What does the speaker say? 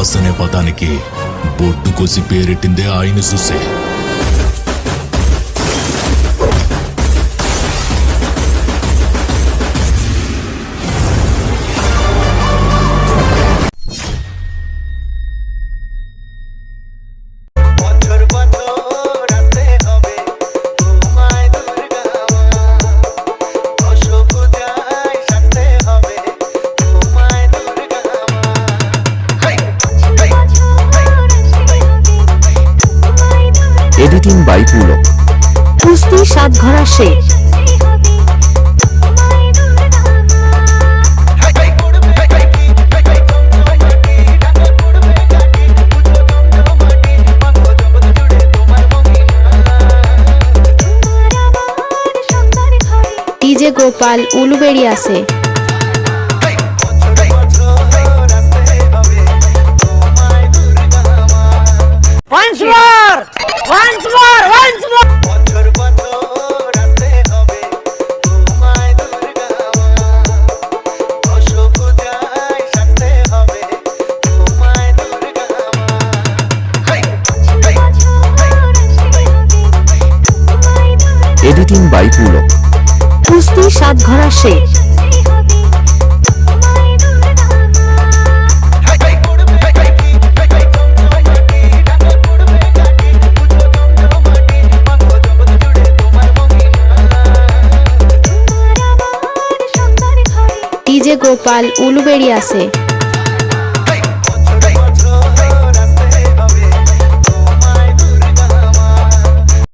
Boss అనే పదానికి బొడ్డు కోసి పేరెట్టిందే ఆయన చూసే. Editing by Pulak. কুস্তি সাতঘরা শেখ। ডিজে গোপাল উলুবেড়িয়াছে। Once more! Once more! Once more! Editing by Pulak. কুস্তি সাতঘরা শেখ। ডিজে গোপাল উলুবেড়িয়াছে।